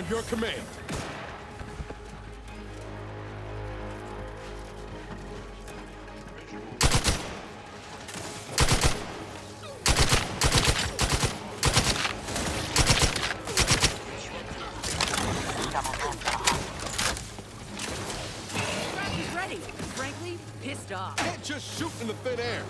On your command. He's ready. Frankly, pissed off. Can't just shoot in the thin air.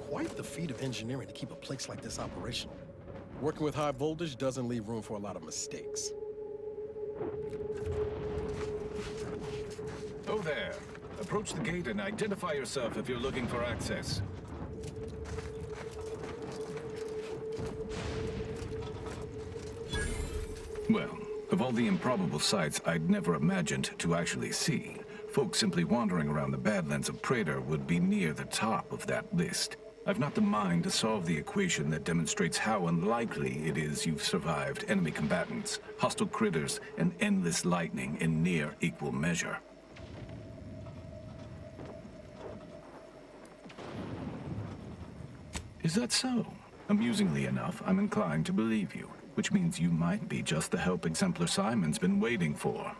Quite the feat of engineering to keep a place like this operational. Working with high voltage doesn't leave room for a lot of mistakes. Oh there. Approach the gate and identify yourself if you're looking for access. Well, of all the improbable sights I'd never imagined to actually see, folks simply wandering around the Badlands of Praetor would be near the top of that list. I've not the mind to solve the equation that demonstrates how unlikely it is you've survived enemy combatants, hostile critters, and endless lightning in near equal measure. Is that so? Amusingly enough, I'm inclined to believe you. which means you might be just the help Exemplar Simon's been waiting for.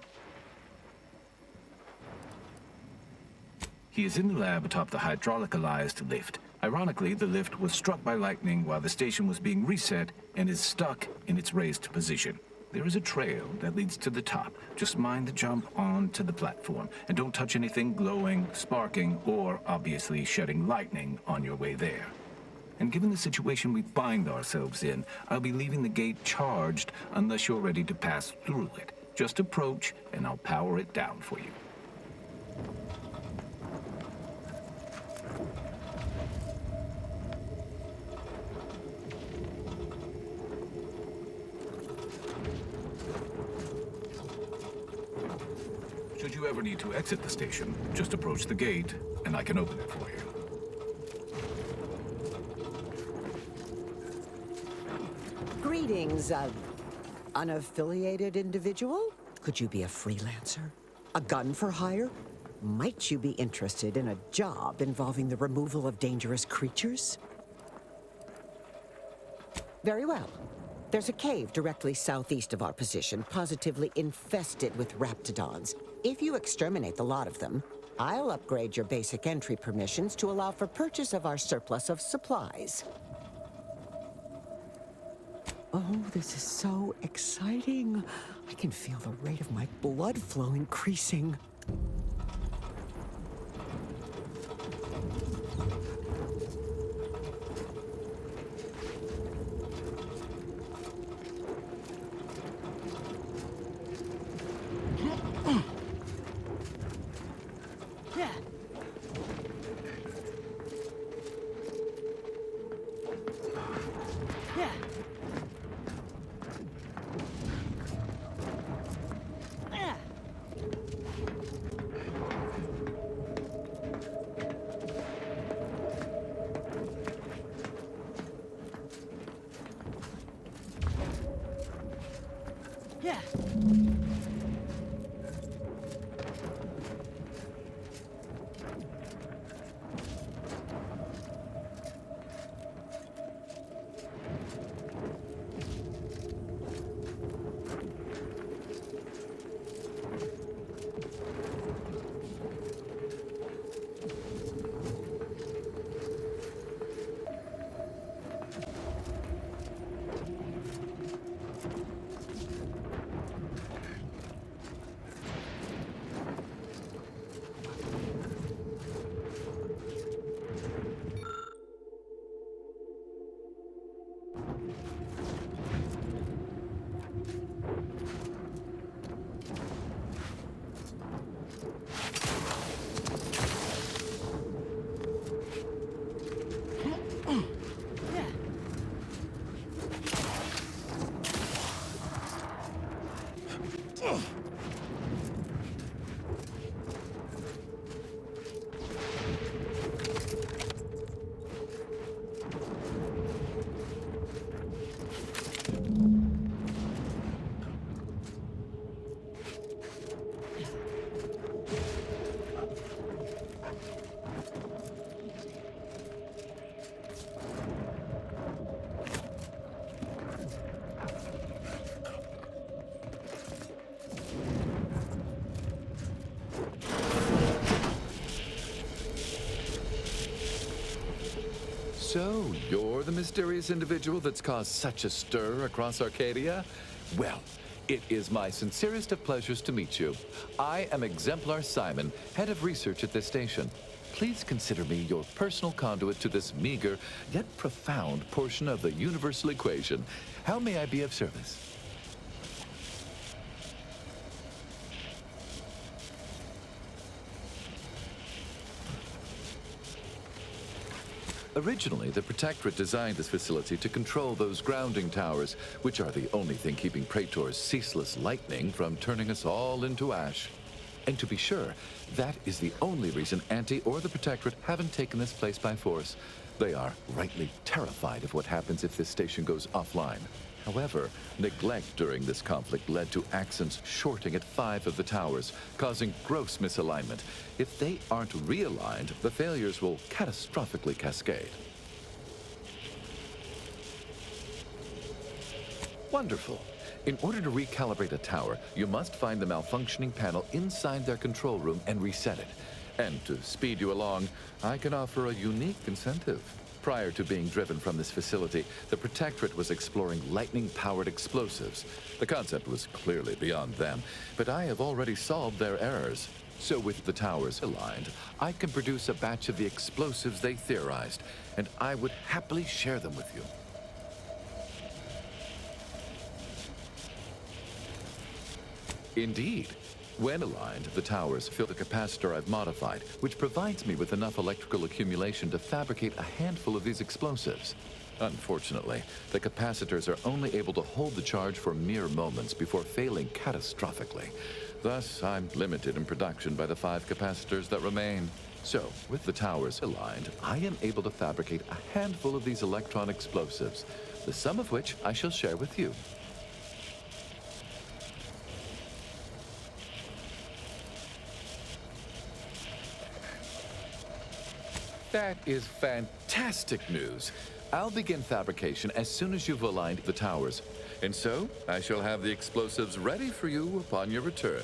He is in the lab atop the hydraulicalized lift. Ironically, the lift was struck by lightning while the station was being reset and is stuck in its raised position. There is a trail that leads to the top. Just mind the jump onto the platform, and don't touch anything glowing, sparking, or obviously shedding lightning on your way there. And given the situation we find ourselves in, I'll be leaving the gate charged unless you're ready to pass through it. Just approach, and I'll power it down for you. Should you ever need to exit the station, just approach the gate, and I can open it for you. Greetings, unaffiliated individual? Could you be a freelancer? A gun for hire? Might you be interested in a job involving the removal of dangerous creatures? Very well. There's a cave directly southeast of our position, positively infested with raptidons. If you exterminate the lot of them, I'll upgrade your basic entry permissions to allow for purchase of our surplus of supplies. Oh, this is so exciting. I can feel the rate of my blood flow increasing. Yeah. Yeah. Yeah. Yeah. So, you're the mysterious individual that's caused such a stir across Arcadia? Well, it is my sincerest of pleasures to meet you. I am Exemplar Simon, head of research at this station. Please consider me your personal conduit to this meager, yet profound portion of the universal equation. How may I be of service? Originally, the Protectorate designed this facility to control those grounding towers, which are the only thing keeping Praetor's ceaseless lightning from turning us all into ash. And to be sure, that is the only reason Anti or the Protectorate haven't taken this place by force. They are rightly terrified of what happens if this station goes offline. However, neglect during this conflict led to Axons shorting at 5 of the towers, causing gross misalignment. If they aren't realigned, the failures will catastrophically cascade. Wonderful. In order to recalibrate a tower, you must find the malfunctioning panel inside their control room and reset it. And to speed you along, I can offer a unique incentive. Prior to being driven from this facility, the Protectorate was exploring lightning-powered explosives. The concept was clearly beyond them, but I have already solved their errors. So with the towers aligned, I can produce a batch of the explosives they theorized, and I would happily share them with you. Indeed. When aligned, the towers fill the capacitor I've modified, which provides me with enough electrical accumulation to fabricate a handful of these explosives. Unfortunately, the capacitors are only able to hold the charge for mere moments before failing catastrophically. Thus, I'm limited in production by the 5 capacitors that remain. So, with the towers aligned, I am able to fabricate a handful of these electron explosives, the sum of which I shall share with you. That is fantastic news. I'll begin fabrication as soon as you've aligned the towers. And so, I shall have the explosives ready for you upon your return.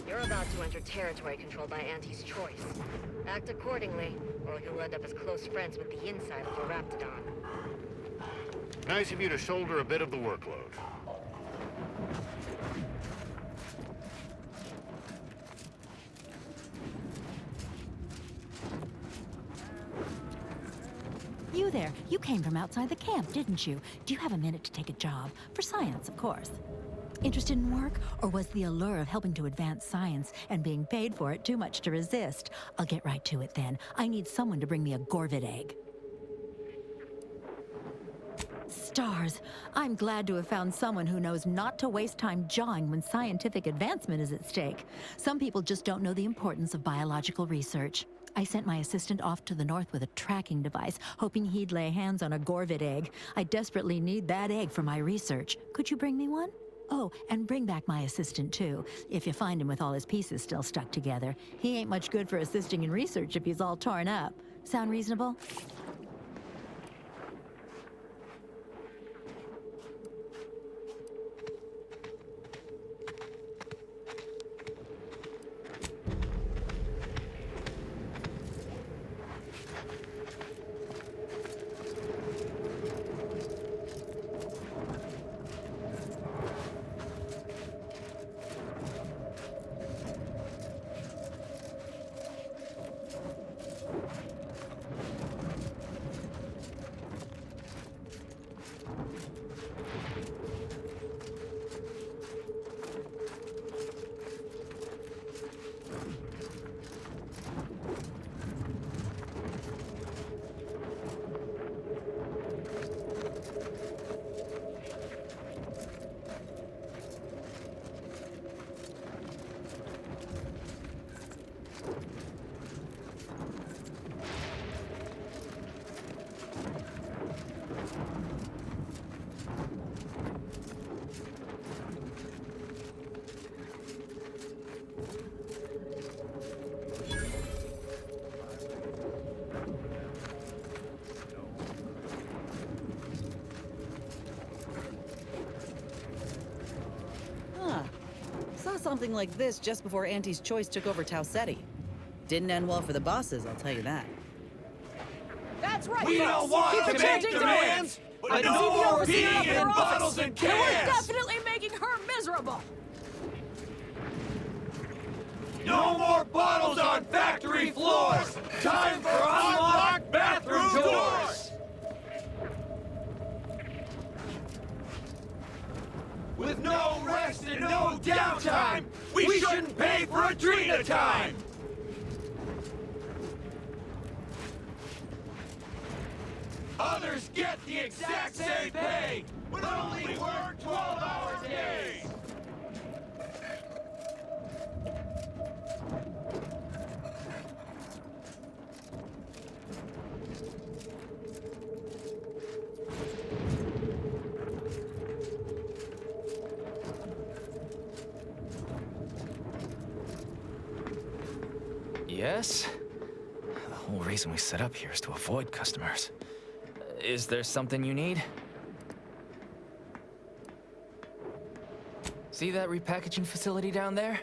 You're about to enter territory controlled by Auntie's choice. Act accordingly, or you'll end up as close friends with the inside of a Raptidon. Nice of you to shoulder a bit of the workload. You there. You came from outside the camp, didn't you? Do you have a minute to take a job? For science, of course. Interested in work, or was the allure of helping to advance science and being paid for it too much to resist? I'll get right to it then. I need someone to bring me a Gorvid egg. Stars, I'm glad to have found someone who knows not to waste time jawing when scientific advancement is at stake. Some people just don't know the importance of biological research. I sent my assistant off to the north with a tracking device, hoping he'd lay hands on a Gorvid egg. I desperately need that egg for my research. Could you bring me one? Oh, and bring back my assistant, too, if you find him with all his pieces still stuck together. He ain't much good for assisting in research if he's all torn up. Sound reasonable? Saw something like this just before Auntie's Choice took over Tau Ceti. Didn't end well for the bosses, I'll tell you that. That's right, We don't want Keep to the make chanting demands, I but can see no the more overseer peeing up in in her bottles office. and And we're cans. definitely making her miserable. No more bottles on factory floors. Time for unlocked bathroom doors. With no rest and no downtime, we shouldn't pay for Adrena time. Others get the exact same pay, but only work 12-hour days. Yes? The whole reason we set up here is to avoid customers. Is there something you need? See that repackaging facility down there?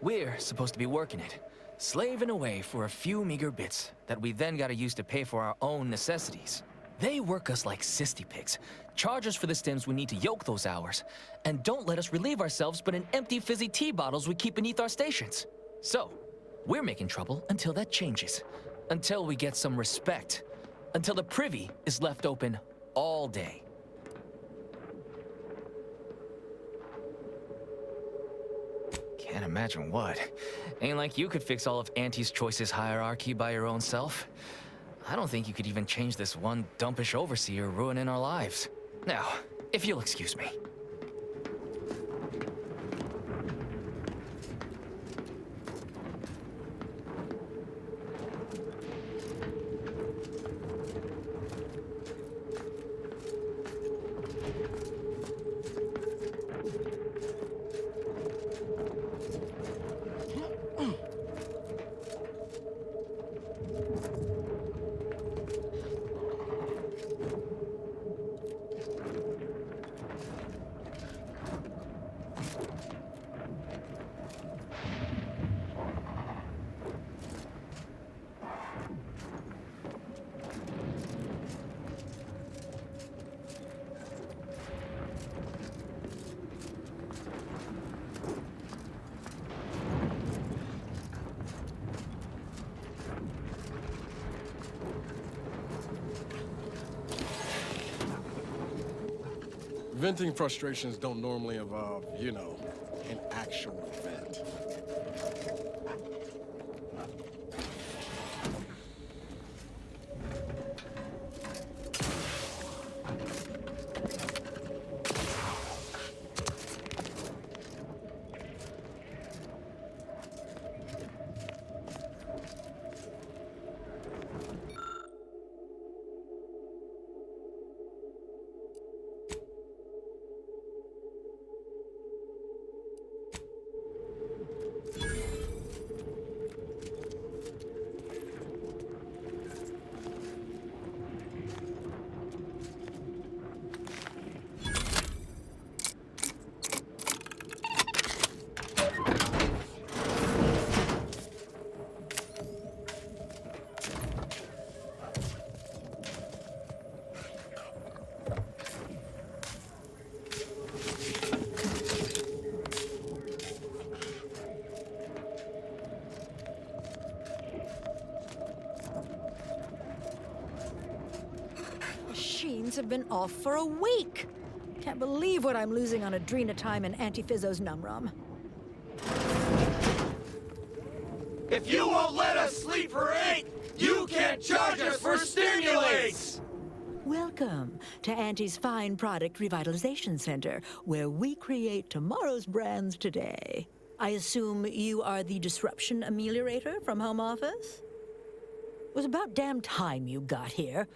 We're supposed to be working it, slaving away for a few meager bits that we then gotta use to pay for our own necessities. They work us like cysty pigs, charge us for the stems we need to yoke those hours, and don't let us relieve ourselves but in empty fizzy tea bottles we keep beneath our stations. So, we're making trouble until that changes. Until we get some respect. Until the privy is left open all day. Can't imagine what. Ain't like you could fix all of Auntie's Choice's hierarchy by your own self. I don't think you could even change this one dumpish overseer ruining our lives. Now, if you'll excuse me. Venting frustrations don't normally involve, you know, an actual vent. machines have been off for a week. Can't believe what I'm losing on adrenatime and anti-Fizzo's Numrum. If you won't let us sleep for 8, you can't charge us for stimulates! Welcome to Auntie's Fine Product Revitalization Center, where we create tomorrow's brands today. I assume you are the disruption ameliorator from home office? It was about damn time you got here.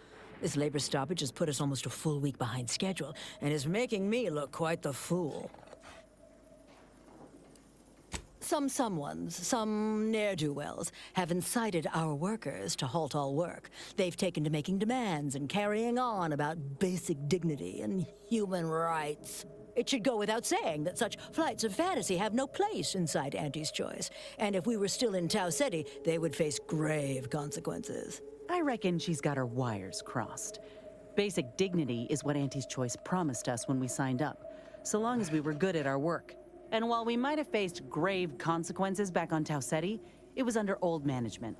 This labor stoppage has put us almost a full week behind schedule, and is making me look quite the fool. Some ne'er-do-wells, have incited our workers to halt all work. They've taken to making demands and carrying on about basic dignity and human rights. It should go without saying that such flights of fantasy have no place inside Auntie's Choice. And if we were still in Tau Ceti, they would face grave consequences. I reckon she's got her wires crossed. Basic dignity is what Auntie's Choice promised us when we signed up, so long as we were good at our work. And while we might have faced grave consequences back on Tau Ceti, it was under old management,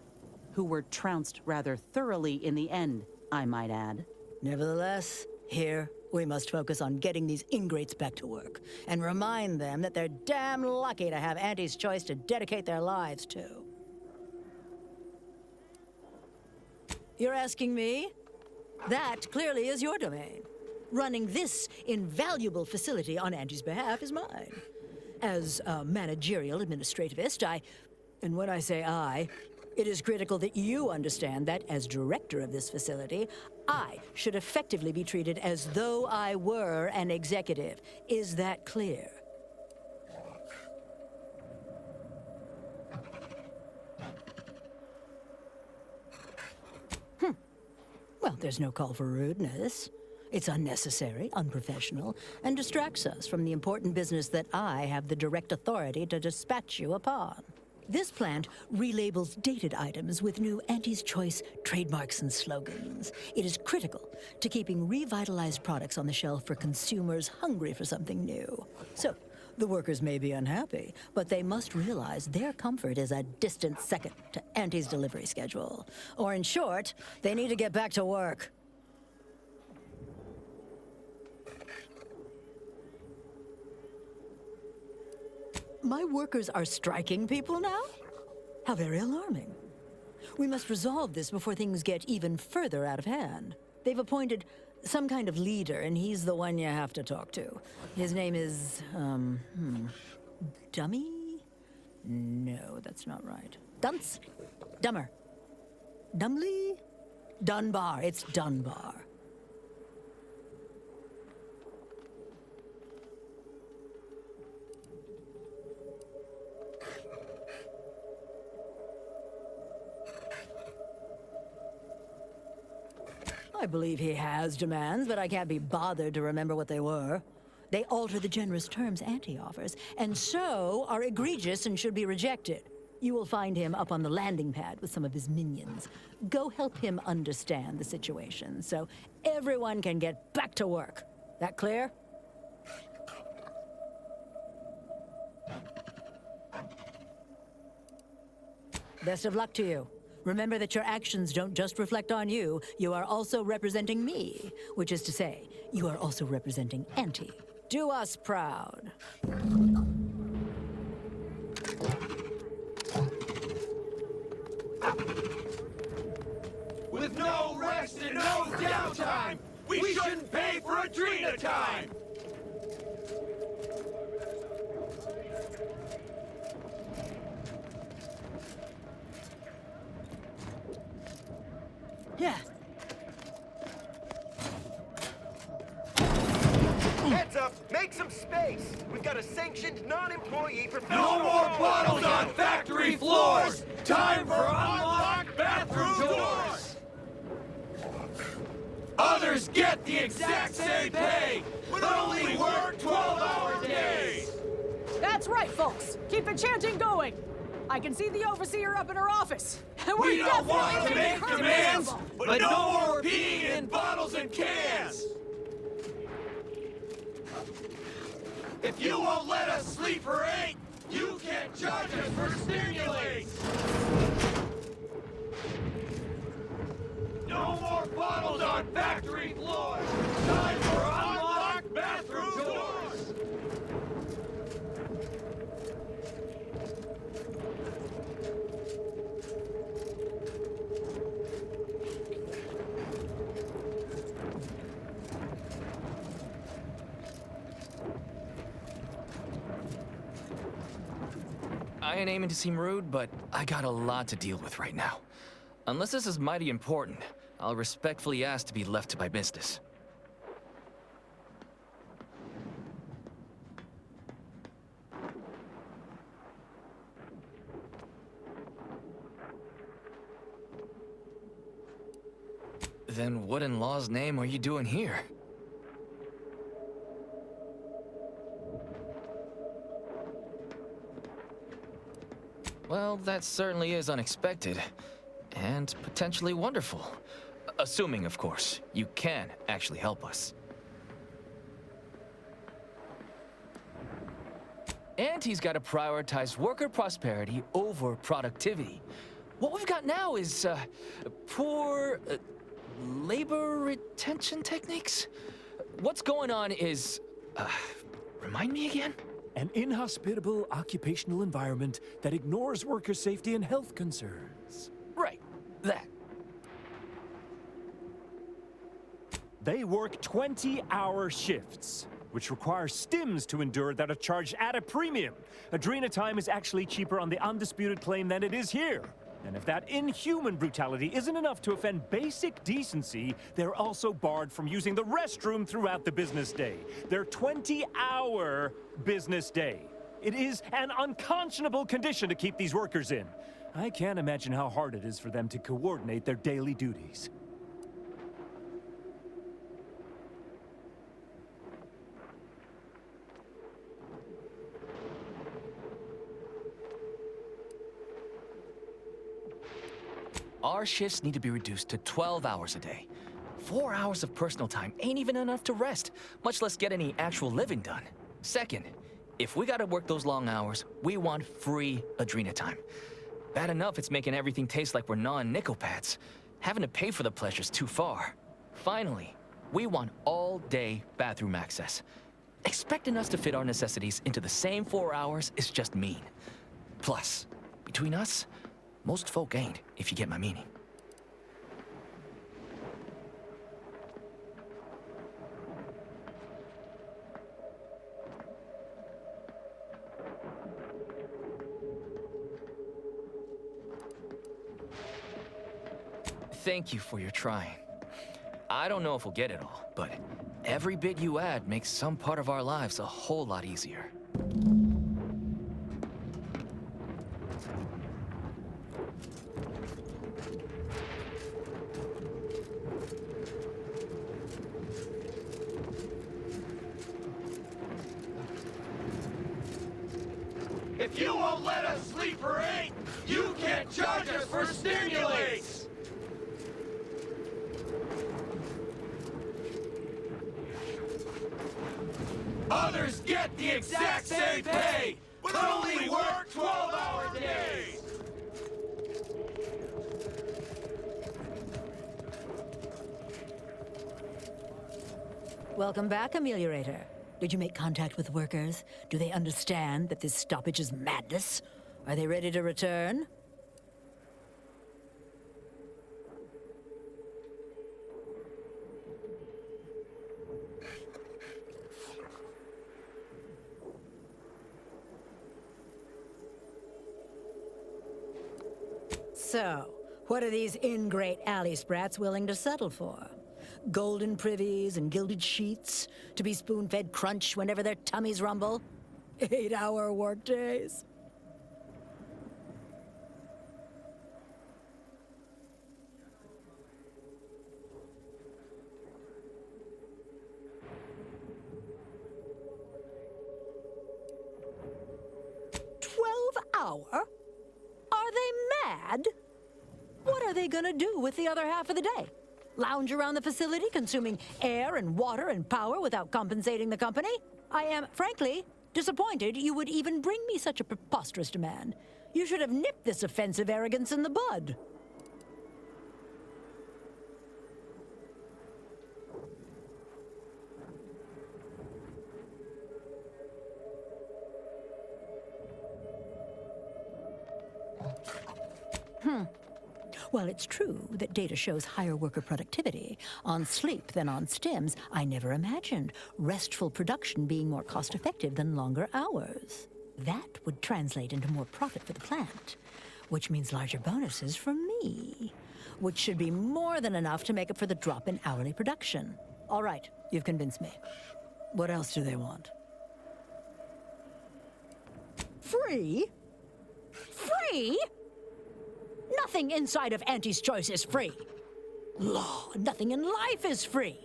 who were trounced rather thoroughly in the end, I might add. Nevertheless, here, we must focus on getting these ingrates back to work, and remind them that they're damn lucky to have Auntie's Choice to dedicate their lives to. You're asking me? That clearly is your domain. Running this invaluable facility on Auntie's behalf is mine. As a managerial administrativist, and when I say I, it is critical that you understand that as director of this facility, I should effectively be treated as though I were an executive. Is that clear? Well, there's no call for rudeness. It's unnecessary, unprofessional, and distracts us from the important business that I have the direct authority to dispatch you upon. This plant relabels dated items with new Auntie's Choice trademarks and slogans. It is critical to keeping revitalized products on the shelf for consumers hungry for something new. So, the workers may be unhappy, but they must realize their comfort is a distant second to Auntie's delivery schedule. Or in short, they need to get back to work. My workers are striking people now? How very alarming. We must resolve this before things get even further out of hand. They've appointed some kind of leader, and he's the one you have to talk to. His name is, Dummy? No, that's not right. Dunce? Dummer. Dumley? Dunbar. It's Dunbar. I believe he has demands, but I can't be bothered to remember what they were. They alter the generous terms Auntie offers, and so are egregious and should be rejected. You will find him up on the landing pad with some of his minions. Go help him understand the situation, so everyone can get back to work. That clear? Best of luck to you. Remember that your actions don't just reflect on you, you are also representing me. Which is to say, you are also representing Auntie. Do us proud. With no rest and no downtime, we shouldn't pay for adrenatime! Yeah. Heads up! Make some space! We've got a sanctioned non-employee for... No more bottles on factory floors! Time for unlocked bathroom doors! Others get the exact same pay, but only work 12-hour days! That's right, folks. Keep the chanting going. I can see the overseer up in her office. And We don't definitely want to making make her demands, miserable. but no more peeing in bottles and cans! If you won't let us sleep for 8, you can't charge us for stimulates! No more bottles on factory floors! I ain't aiming to seem rude, but I got a lot to deal with right now. Unless this is mighty important, I'll respectfully ask to be left to my business. Then what in law's name are you doing here? Well, that certainly is unexpected. And potentially wonderful. Assuming, of course, you can actually help us. Auntie's got to prioritize worker prosperity over productivity. What we've got now is, poor... labor retention techniques? What's going on is... remind me again? An inhospitable occupational environment that ignores worker safety and health concerns. Right, that. They work 20-hour shifts, which require stims to endure that are charged at a premium. Adrena time is actually cheaper on the undisputed claim than it is here. And if that inhuman brutality isn't enough to offend basic decency, they're also barred from using the restroom throughout the business day. Their 20-hour business day. It is an unconscionable condition to keep these workers in. I can't imagine how hard it is for them to coordinate their daily duties. Our shifts need to be reduced to 12 hours a day. 4 hours of personal time ain't even enough to rest, much less get any actual living done. Second, if we gotta work those long hours, we want free Adrena time. Bad enough it's making everything taste like we're gnawing nickel pads. Having to pay for the pleasure's too far. Finally, we want all-day bathroom access. Expecting us to fit our necessities into the same 4 hours is just mean. Plus, between us, most folk ain't, if you get my meaning. Thank you for your trying. I don't know if we'll get it all, but every bit you add makes some part of our lives a whole lot easier. If you won't let us sleep for 8, you can't charge us for stimulates! Others get the exact same pay, but only work 12-hour days! Welcome back, Ameliorator. Did you make contact with workers? Do they understand that this stoppage is madness? Are they ready to return? So, what are these ingrate alley sprats willing to settle for? Golden privies and gilded sheets to be spoon-fed crunch whenever their tummies rumble? 8-hour workdays? Hour? Are they mad? What are they gonna do with the other half of the day? Lounge around the facility, consuming air and water and power without compensating the company? I am, frankly, disappointed you would even bring me such a preposterous demand. You should have nipped this offensive arrogance in the bud. While it's true that data shows higher worker productivity on sleep than on stims, I never imagined restful production being more cost-effective than longer hours. That would translate into more profit for the plant, which means larger bonuses from me, which should be more than enough to make up for the drop in hourly production. All right, you've convinced me. What else do they want? Free? Free? Nothing inside of Auntie's Choice is free. Law, nothing in life is free.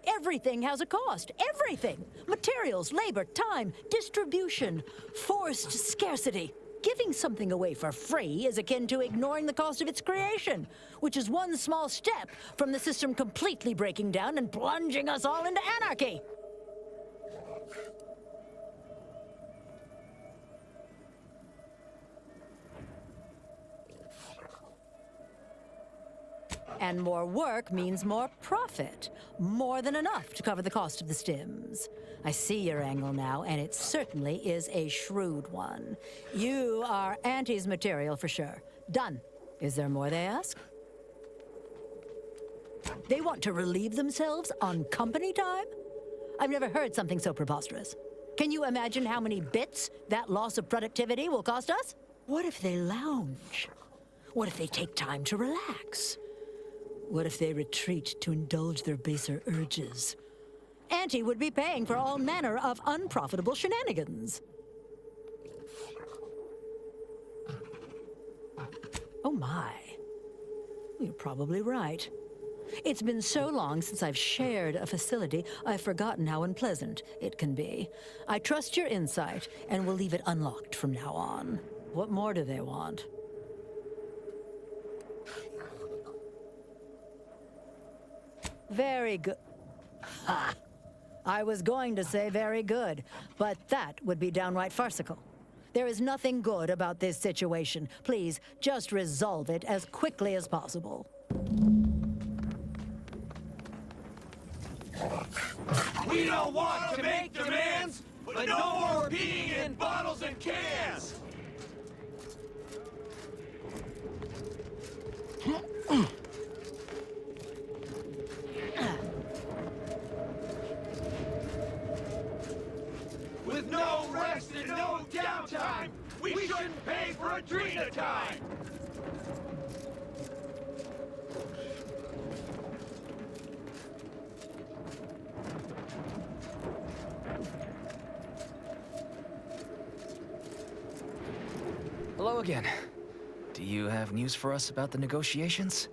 Everything has a cost. Everything. Materials, labor, time, distribution, forced scarcity. Giving something away for free is akin to ignoring the cost of its creation, which is one small step from the system completely breaking down and plunging us all into anarchy. And more work means more profit. More than enough to cover the cost of the stims. I see your angle now, and it certainly is a shrewd one. You are Auntie's material for sure. Done. Is there more they ask? They want to relieve themselves on company time? I've never heard something so preposterous. Can you imagine how many bits that loss of productivity will cost us? What if they lounge? What if they take time to relax? What if they retreat to indulge their baser urges? Auntie would be paying for all manner of unprofitable shenanigans. Oh my. You're probably right. It's been so long since I've shared a facility, I've forgotten how unpleasant it can be. I trust your insight and will leave it unlocked from now on. What more do they want? Very good. Ha! I was going to say very good, but that would be downright farcical. There is nothing good about this situation. Please, just resolve it as quickly as possible. We don't want to make demands, but no more peeing in bottles and cans! With no rest and no downtime, we shouldn't pay for Adrena time! Hello again. Do you have news for us about the negotiations?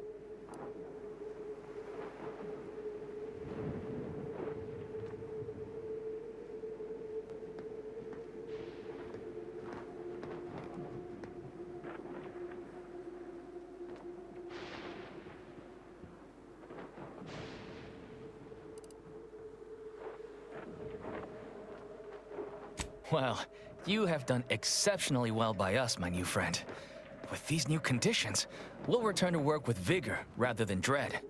Well, you have done exceptionally well by us, my new friend. With these new conditions, we'll return to work with vigor rather than dread.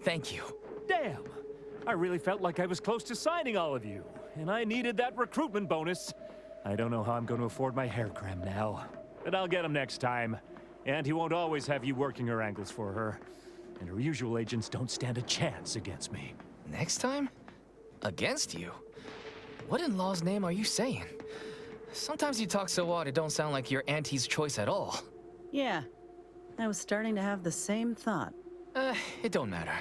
Thank you. Damn! I really felt like I was close to signing all of you, and I needed that recruitment bonus. I don't know how I'm going to afford my hair cram now, but I'll get him next time. And he won't always have you working her angles for her. And her usual agents don't stand a chance against me. Next time? Against you? What in law's name are you saying? Sometimes you talk so odd it don't sound like you're Auntie's choice at all. Yeah, I was starting to have the same thought. It don't matter.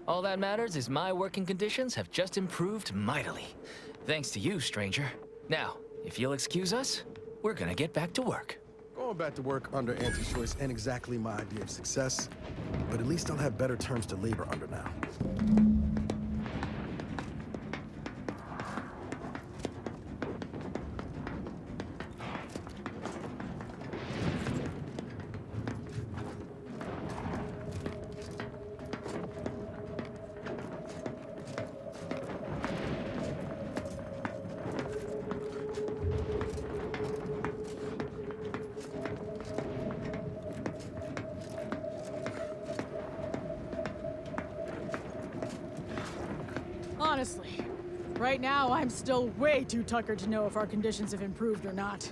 All that matters is my working conditions have just improved mightily. Thanks to you, stranger. Now, if you'll excuse us, we're gonna get back to work. Going back to work under Auntie's Choice ain't exactly my idea of success, but at least I'll have better terms to labor under now. Honestly, right now I'm still way too tuckered to know if our conditions have improved or not.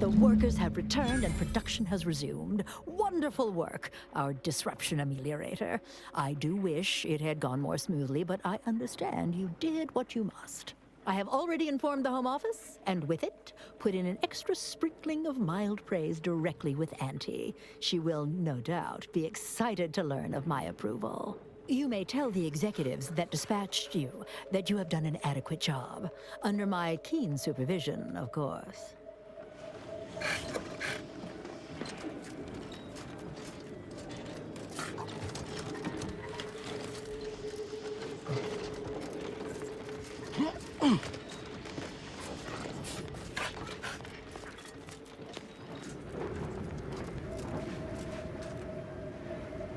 The workers have returned and production has resumed. Wonderful work, our disruption ameliorator. I do wish it had gone more smoothly, but I understand you did what you must. I have already informed the Home Office, and with it, put in an extra sprinkling of mild praise directly with Auntie. She will, no doubt, be excited to learn of my approval. You may tell the executives that dispatched you that you have done an adequate job. Under my keen supervision, of course.